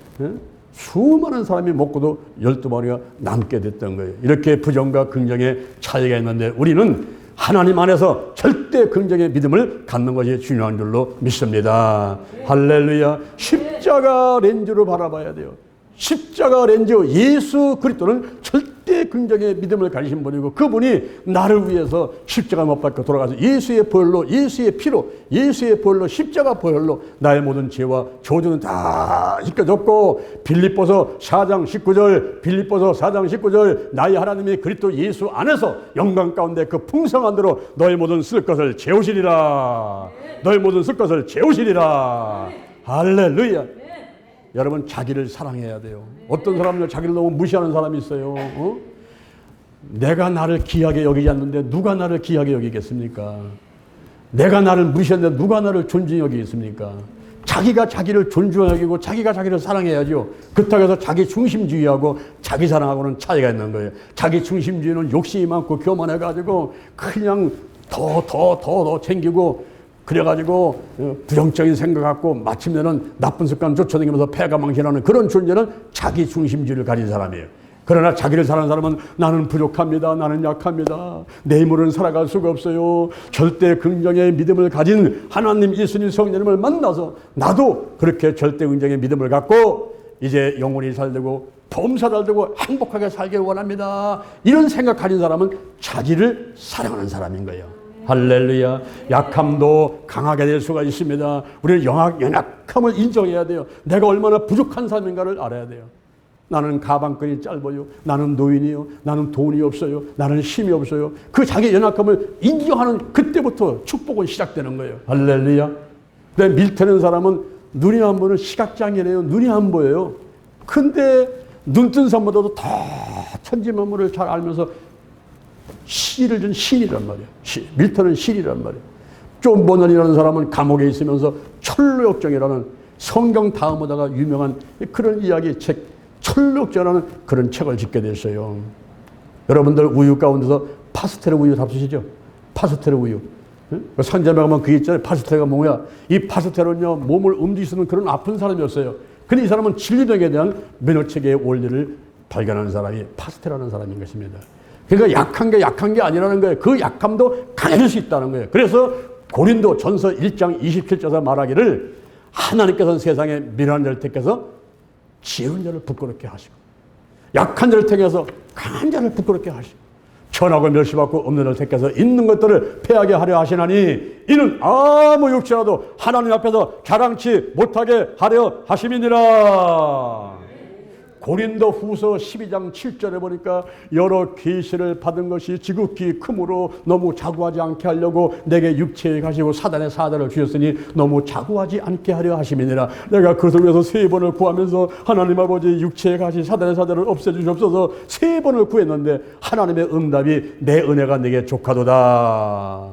수많은 사람이 먹고도 12마리가 남게 됐던 거예요. 이렇게 부정과 긍정의 차이가 있는데 우리는 하나님 안에서 절대 긍정의 믿음을 갖는 것이 중요한 줄로 믿습니다. 할렐루야. 십자가 렌즈로 바라봐야 돼요. 십자가 렌즈, 예수 그리스도는 절대 긍정의 믿음을 가지신 분이고, 그분이 나를 위해서 십자가 못 박혀 돌아가서 예수의 보혈로, 예수의 피로, 예수의 보혈로, 십자가 보혈로 나의 모든 죄와 저주는 다 씻겨졌고, 빌립보서 4장 19절, 빌립보서 4장 19절, 나의 하나님이 그리스도 예수 안에서 영광 가운데 그 풍성한 대로 너의 모든 쓸 것을 채우시리라. 너의 모든 쓸 것을 채우시리라. 할렐루야. 여러분, 자기를 사랑해야 돼요. 어떤 사람은 자기를 너무 무시하는 사람이 있어요. 내가 나를 귀하게 여기지 않는데 누가 나를 귀하게 여기겠습니까? 내가 나를 무시했는데 누가 나를 존중히 여기겠습니까? 자기가 자기를 존중히 여기고 자기가 자기를 사랑해야죠. 그렇다고 해서 자기 중심주의하고 자기 사랑하고는 차이가 있는 거예요. 자기 중심주의는 욕심이 많고 교만해가지고 그냥 더 챙기고, 그래가지고 부정적인 생각 갖고 마침내는 나쁜 습관 쫓아다니면서 폐가 망신하는 그런 존재는 자기 중심주의를 가진 사람이에요. 그러나 자기를 사랑하는 사람은 나는 부족합니다. 나는 약합니다. 내 힘으로는 살아갈 수가 없어요. 절대 긍정의 믿음을 가진 하나님 예수님 성령님을 만나서 나도 그렇게 절대 긍정의 믿음을 갖고 이제 영원히 살되고 범사 잘되고 행복하게 살길 원합니다. 이런 생각 가진 사람은 자기를 사랑하는 사람인 거예요. 할렐루야. 약함도 강하게 될 수가 있습니다. 우리는 연약함을 인정해야 돼요. 내가 얼마나 부족한 사람인가를 알아야 돼요. 나는 가방끈이 짧아요. 나는 노인이요. 나는 돈이 없어요. 나는 힘이 없어요. 그 자기 연약함을 인정하는 그때부터 축복은 시작되는 거예요. 할렐루야. 근데 밀테는 사람은 눈이 안 보는 시각장애래요. 눈이 안 보여요. 근데 눈뜬 사람보다도 더 천지만물을 잘 알면서 시를 준 신이란 말이에요. 밀턴은 신이란 말이에요. 존 버넌이라는 사람은 감옥에 있으면서 철로역정이라는 성경 다음으로다가 유명한 그런 이야기 책, 철로역정이라는 그런 책을 짓게 됐어요. 여러분들 우유 가운데서 파스텔 우유 잡수시죠? 파스텔 우유. 상점에 가면 그게 있잖아요. 파스텔가 뭐야? 이 파스텔은요, 몸을 움직이는 그런 아픈 사람이었어요. 근데 이 사람은 진리병에 대한 면역체계의 원리를 발견하는 사람이 파스텔하는 사람인 것입니다. 그러니까 약한 게 아니라는 거예요. 그 약함도 강해질 수 있다는 거예요. 그래서 고린도 전서 1장 27절에서 말하기를 하나님께서는 세상에 미련한 자를 택해서 지은 자를 부끄럽게 하시고 약한 자를 택해서 강한 자를 부끄럽게 하시고 천하고 멸시받고 없는 자를 택해서 있는 것들을 패하게 하려 하시나니 이는 아무 육체라도 하나님 앞에서 자랑치 못하게 하려 하심이니라. 고린도 후서 12장 7절에 보니까 여러 계시를 받은 것이 지극히 크므로 너무 자구하지 않게 하려고 내게 육체에 가시고 사단의 사자를 주셨으니 너무 자구하지 않게 하려 하심이니라. 내가 그것을 위해서 3번을 구하면서 하나님 아버지 육체에 가시 사단의 사자를 없애주시옵소서 3번을 구했는데 하나님의 응답이 내 은혜가 내게 족하도다.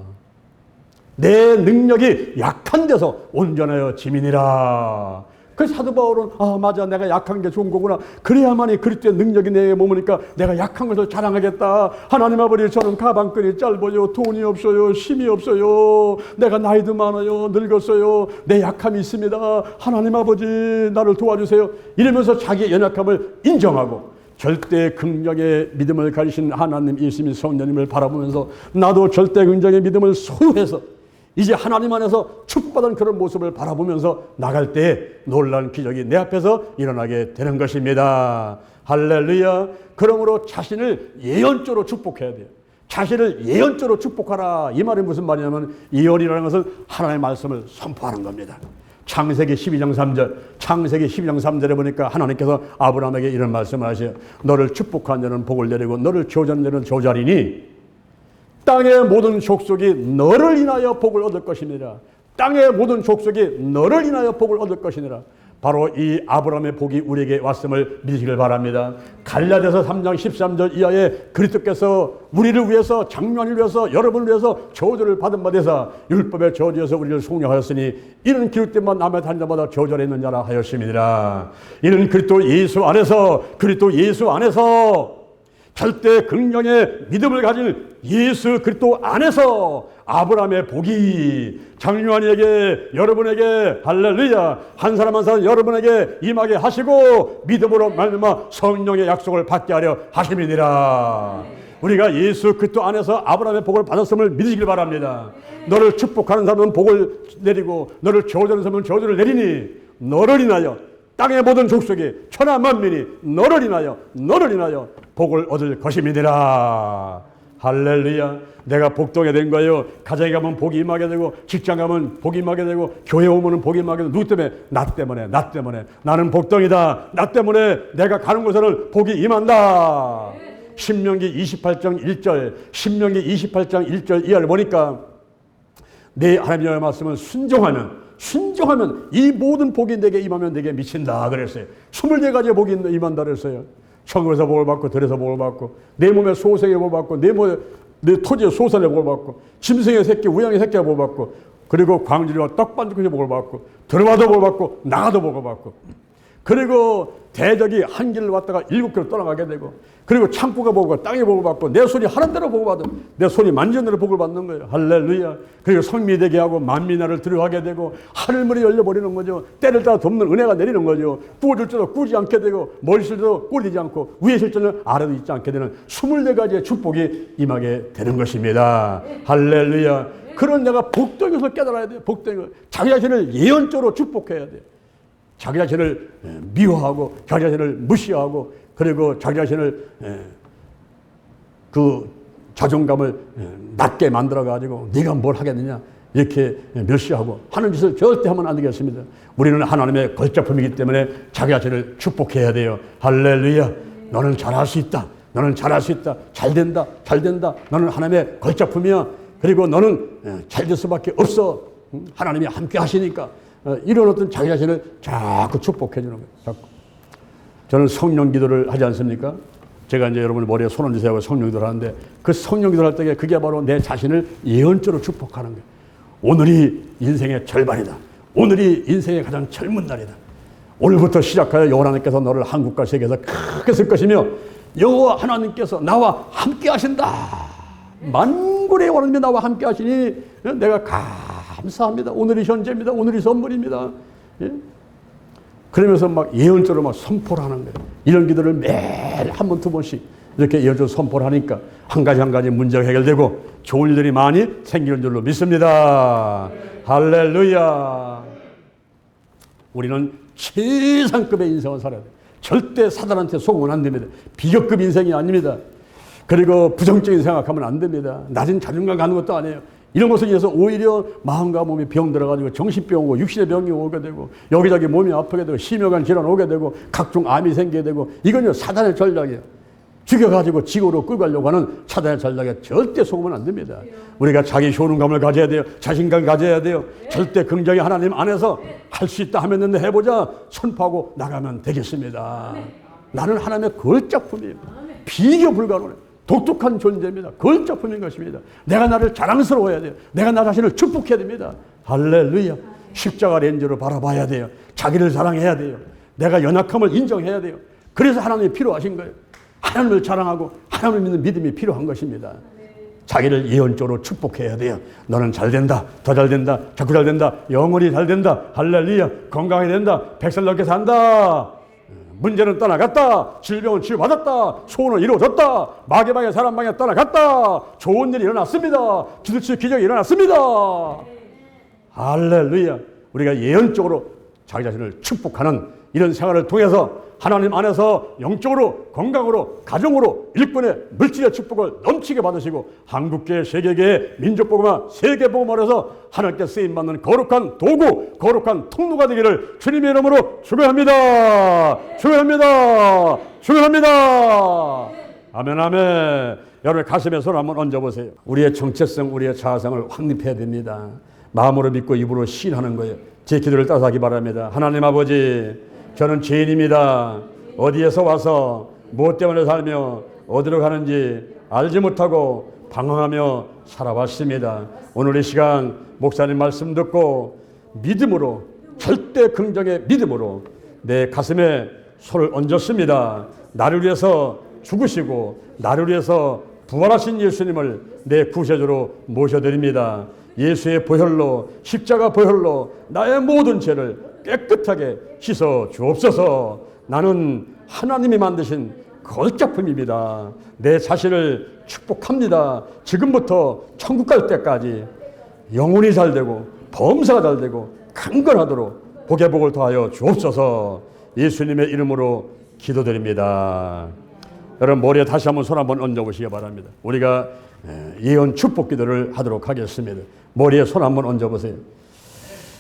내 능력이 약한 데서 온전하여 짐이니라. 그 사도 바울은 맞아, 내가 약한 게 좋은 거구나. 그래야만이 그리스도의 능력이 내게 머무니까 내가 약한 것을 자랑하겠다. 하나님 아버지, 저는 가방끈이 짧아요. 돈이 없어요. 힘이 없어요. 내가 나이도 많아요. 늙었어요. 내 약함이 있습니다. 하나님 아버지, 나를 도와주세요. 이러면서 자기의 연약함을 인정하고 절대 긍정의 믿음을 가지신 하나님 예수님 성령님을 바라보면서 나도 절대 긍정의 믿음을 소유해서 이제 하나님 안에서 축복받은 그런 모습을 바라보면서 나갈 때 놀라운 기적이 내 앞에서 일어나게 되는 것입니다. 할렐루야. 그러므로 자신을 예언적으로 축복해야 돼요. 자신을 예언적으로 축복하라. 이 말이 무슨 말이냐면 예언이라는 것은 하나님의 말씀을 선포하는 겁니다. 창세기 12장 3절, 창세기 12장 3절에 보니까 하나님께서 아브라함에게 이런 말씀을 하셔요. 너를 축복한 자는 복을 내리고 너를 저주한 자는 저주하리니 땅의 모든 족속이 너를 인하여 복을 얻을 것이니라. 땅의 모든 족속이 너를 인하여 복을 얻을 것이니라. 바로 이 아브라함의 복이 우리에게 왔음을 믿으시길 바랍니다. 갈라디아서 3장 13절 이하에 그리스도께서 우리를 위해서, 장로를 위해서, 여러분을 위해서 저주를 받은 바 되사 율법의 저주에서 우리를 속량하였으니 이는 기록된 바 남의 다른 자마다 저주를 했는 자라 하였음이니라. 이는 그리스도 예수 안에서 절대 긍정의 믿음을 가진 예수 그리스도 안에서 아브라함의 복이 장유한에게 여러분에게 할렐루야 한 사람 한 사람 여러분에게 임하게 하시고 믿음으로 말미암아 성령의 약속을 받게 하려 하심이니라. 우리가 예수 그리스도 안에서 아브라함의 복을 받았음을 믿으시길 바랍니다. 너를 축복하는 사람은 복을 내리고 너를 저주하는 사람은 저주를 내리니 너를 인하여 땅의 모든 족속이 천하 만민이 너를 인하여 복을 얻을 것임이니라. 할렐루야. 내가 복되게 된 거예요. 가정에 가면 복이 임하게 되고 직장 가면 복이 임하게 되고 교회 오면 복이 임하게 되고 누구 때문에? 나 때문에 나는 복덩이다. 나 때문에 내가 가는 곳에는 복이 임한다. 신명기 28장 1절 신명기 28장 1절 이하를 보니까 내 하나님의 말씀을 순종하면 이 모든 복이 내게 임하면 내게 미친다 그랬어요. 24가지의 복이 임한다 그랬어요. 천국에서 복을 받고 들에서 복을 받고 내 몸에 소생의 복을 받고 내 토지의 소산의 복을 받고 짐승의 새끼 우양의 새끼의 복을 받고 그리고 광주리와 떡반죽의 복을 받고 들어와도 복을 받고 나가도 복을 받고 그리고 대적이 한 길을 왔다가 7길을 떠나가게 되고 그리고 창고가 복을 받고 땅에 복을 받고 내 손이 하는 대로 복을 받고 내 손이 만지는 대로 복을 받는 거예요. 할렐루야. 그리고 성미 되게 하고 만미 나를 두려워하게 되고 하늘문이 열려버리는 거죠. 때를 따라 돕는 은혜가 내리는 거죠. 꾸어줄 때도 꾸지 않게 되고 멀리 있을 때도 꼴리지 않고 위에 있을 때는 아래도 있지 않게 되는 24가지의 축복이 임하게 되는 것입니다. 할렐루야. 그런 내가 복된 것을 깨달아야 돼요. 복된 것. 자기 자신을 예언적으로 축복해야 돼요. 자기 자신을 미워하고 자기 자신을 무시하고 그리고 자기 자신을 그 자존감을 낮게 만들어 가지고 네가 뭘 하겠느냐 이렇게 멸시하고 하는 짓을 절대 하면 안 되겠습니다. 우리는 하나님의 걸작품이기 때문에 자기 자신을 축복해야 돼요. 할렐루야. 너는 잘할 수 있다. 너는 잘할 수 있다. 잘 된다. 너는 하나님의 걸작품이야. 그리고 너는 잘 될 수밖에 없어. 하나님이 함께 하시니까. 이런 어떤 자기 자신을 자꾸 축복해 주는 거예요. 자꾸. 저는 성령 기도를 하지 않습니까? 제가 이제 여러분 머리에 손 얹으세요 하고 성령 기도를 하는데 그 성령 기도를 할 때 그게 바로 내 자신을 예언적으로 축복하는 거예요. 오늘이 인생의 절반이다. 오늘이 인생의 가장 젊은 날이다. 오늘부터 시작하여 여호와 하나님께서 너를 한국과 세계에서 크게 쓸 것이며 여호와 하나님께서 나와 함께 하신다. 만군의 여호와 하나님이 나와 함께 하시니 내가 감사합니다. 오늘이 현재입니다. 오늘이 선물입니다. 예? 그러면서 막 예언적으로 막 선포를 하는 거예요. 이런 기도를 매일 한 번, 두 번씩 이렇게 예언적으로 선포를 하니까 한 가지 문제가 해결되고 좋은 일들이 많이 생기는 줄로 믿습니다. 할렐루야. 우리는 최상급의 인생을 살아야 돼요. 절대 사단한테 속으면 안 됩니다. 비교급 인생이 아닙니다. 그리고 부정적인 생각하면 안 됩니다. 낮은 자존감 가는 것도 아니에요. 이런 것을 위해서 오히려 마음과 몸이 병 들어가지고 정신병 오고 육신의 병이 오게 되고 여기저기 몸이 아프게 되고 심혈관 질환 오게 되고 각종 암이 생기게 되고 이건요 사단의 전략이에요. 죽여가지고 지구로 끌고 가려고 하는 사단의 전략에 절대 속으면 안 됩니다. 우리가 자기 효능감을 가져야 돼요. 자신감 가져야 돼요. 절대 긍정이 하나님 안에서 할 수 있다 하면 해보자 선포하고 나가면 되겠습니다. 나는 하나님의 걸작품입니다. 비교 불가능해요. 독특한 존재입니다. 걸작품인 것입니다. 내가 나를 자랑스러워해야 돼요. 내가 나 자신을 축복해야 됩니다. 할렐루야. 십자가 렌즈로 바라봐야 돼요. 자기를 사랑해야 돼요. 내가 연약함을 인정해야 돼요. 그래서 하나님이 필요하신 거예요. 하나님을 자랑하고 하나님을 믿는 믿음이 필요한 것입니다. 자기를 예언적으로 축복해야 돼요. 너는 잘 된다. 더 잘 된다. 자꾸 잘 된다. 영원히 잘 된다. 할렐루야. 건강하게 된다. 백살 넘게 산다. 문제는 떠나갔다. 질병은 치유받았다. 소원은 이루어졌다. 마귀방에 사람방에 떠나갔다. 좋은 일이 일어났습니다. 기도치 기적이 일어났습니다. 할렐루야. 우리가 예언적으로 자기 자신을 축복하는 이런 생활을 통해서 하나님 안에서 영적으로 건강으로 가정으로 일꾼의 물질의 축복을 넘치게 받으시고 한국계 세계계 민족복음화 세계복음화를 해서 하나님께 쓰임받는 거룩한 도구 거룩한 통로가 되기를 주님의 이름으로 축원합니다. 축원합니다. 축원합니다. 아멘 아멘. 여러분 가슴에 손 한번 얹어보세요. 우리의 정체성 우리의 자아성을 확립해야 됩니다. 마음으로 믿고 입으로 시인하는 거예요. 제 기도를 따라하기 바랍니다. 하나님 아버지 저는 죄인입니다. 어디에서 와서 무엇 때문에 살며 어디로 가는지 알지 못하고 방황하며 살아왔습니다. 오늘 이 시간 목사님 말씀 듣고 믿음으로 절대 긍정의 믿음으로 내 가슴에 손을 얹었습니다. 나를 위해서 죽으시고 나를 위해서 부활하신 예수님을 내 구세주로 모셔드립니다. 예수의 보혈로, 십자가 보혈로 나의 모든 죄를 깨끗하게 씻어 주옵소서. 나는 하나님이 만드신 걸작품입니다. 내 자신을 축복합니다. 지금부터 천국 갈 때까지 영혼이 잘되고 범사가 잘되고 강건하도록 복의 복을 더하여 주옵소서. 예수님의 이름으로 기도드립니다. 여러분 머리에 다시 한번 손 한번 얹어보시기 바랍니다. 우리가 예언 축복 기도를 하도록 하겠습니다. 머리에 손 한번 얹어보세요.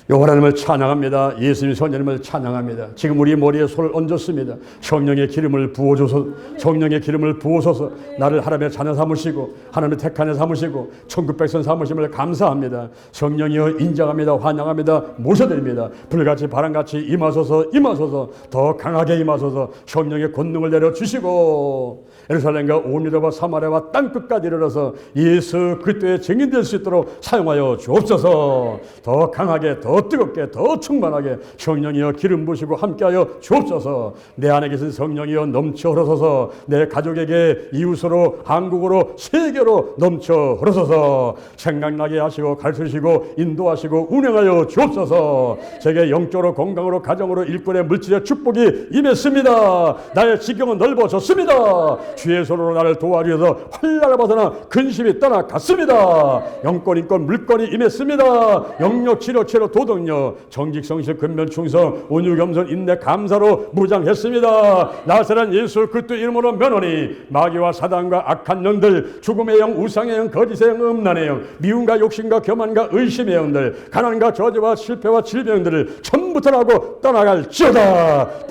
하나님을 찬양합니다. 예수님 선생님을 찬양합니다. 지금 우리 머리에 손을 얹었습니다. 성령의 기름을 부어줘서, 성령의 기름을 부어서서 나를 하나님의 자녀 삼으시고 하나님의 택한 애 삼으시고 천국 백성 삼으심을 감사합니다. 성령이여 인정합니다. 환영합니다. 모셔드립니다. 불같이 바람같이 임하소서, 임하소서, 더 강하게 임하소서. 성령의 권능을 내려주시고 예루살렘과 온 유다와 사마리아와 땅끝까지 이르러서 예수 그리스도의 증인될 수 있도록 사용하여 주옵소서. 더 강하게, 더 뜨겁게, 더 충만하게 성령이여 기름 부으시고 함께하여 주옵소서. 내 안에 계신 성령이여 넘쳐 흐르소서. 내 가족에게 이웃으로, 한국으로, 세계로 넘쳐 흐르소서. 생각나게 하시고 가르치시고 인도하시고 운행하여 주옵소서. 제게 영적으로, 건강으로, 가정으로, 일꾼의 물질의 축복이 임했습니다. 나의 지경은 넓어졌습니다. 주의 손으로 나를 도와주셔서 환난을 벗어나 근심이 떠나갔습니다. 영권, 인권, 물권이 임했습니다. 영역, 치료, 도덕력, 정직, 성실, 근면, 충성, 온유, 겸손, 인내, 감사로 무장했습니다. 나사렛 예수 그리스도 이름으로 면하니 마귀와 사단과 악한 영들, 죽음의 영, 우상의 영, 거짓의 영, 음란의 영, 미움과 욕심과 교만과 의심의 영들, 가난과 저주와 실패와 질병들을 전부 털하고 떠나갈지어다.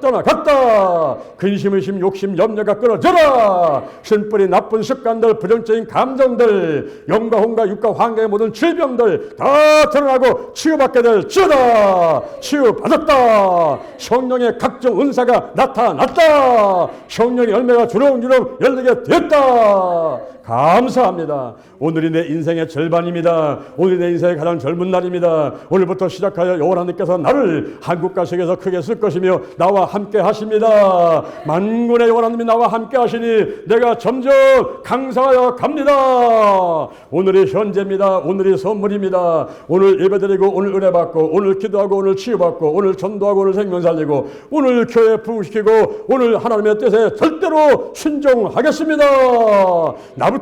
떠나갔다. 근심, 의심, 욕심, 염려가 끊어져라. 신뿌리, 나쁜 습관들, 부정적인 감정들, 영과 혼과 육과 환경의 모든 질병들 다 드러나고 치유받게 될지어다. 치유받았다. 성령의 각종 은사가 나타났다. 성령의 열매가 주렁주렁 열리게 됐다. 감사합니다. 오늘이 내 인생의 절반입니다. 오늘이 내 인생의 가장 젊은 날입니다. 오늘부터 시작하여 여호와 하나님께서 나를 한국과 세계에서 크게 쓸 것이며 나와 함께 하십니다. 만군의 여호와 하나님이 나와 함께 하시니 내가 점점 강성하여 갑니다. 오늘이 현재입니다. 오늘이 선물입니다. 오늘 예배드리고 오늘 은혜받고 오늘 기도하고 오늘 치유받고 오늘 전도하고 오늘 생명 살리고 오늘 교회 부흥시키고 오늘 하나님의 뜻에 절대로 순종하겠습니다. 나부터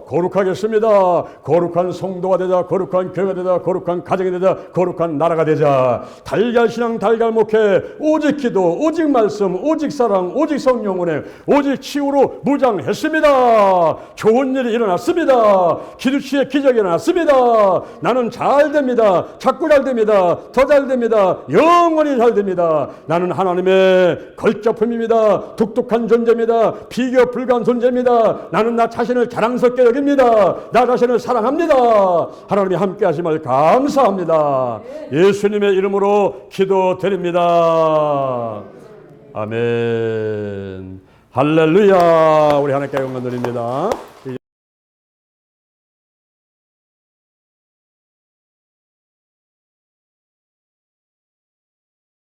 거룩하겠습니다. 거룩한 성도가 되자, 거룩한 교회가 되자, 거룩한 가정이 되자, 거룩한 나라가 되자. 달걀 신앙, 달걀 목회, 오직 기도, 오직 말씀, 오직 사랑, 오직 성령 은혜, 오직 치유로 무장했습니다. 좋은 일이 일어났습니다. 기도치의 기적이 일어났습니다. 나는 잘 됩니다. 자꾸 잘 됩니다. 더 잘 됩니다. 영원히 잘 됩니다. 나는 하나님의 걸작품입니다. 독특한 존재입니다. 비교 불가한 존재입니다. 나는 나 자신을 자랑스럽게 여깁니다. 나 자신을 사랑합니다. 하나님이 함께 하심을 감사합니다. 예수님의 이름으로 기도드립니다. 아멘. 할렐루야. 우리 하나님께 영광 드립니다.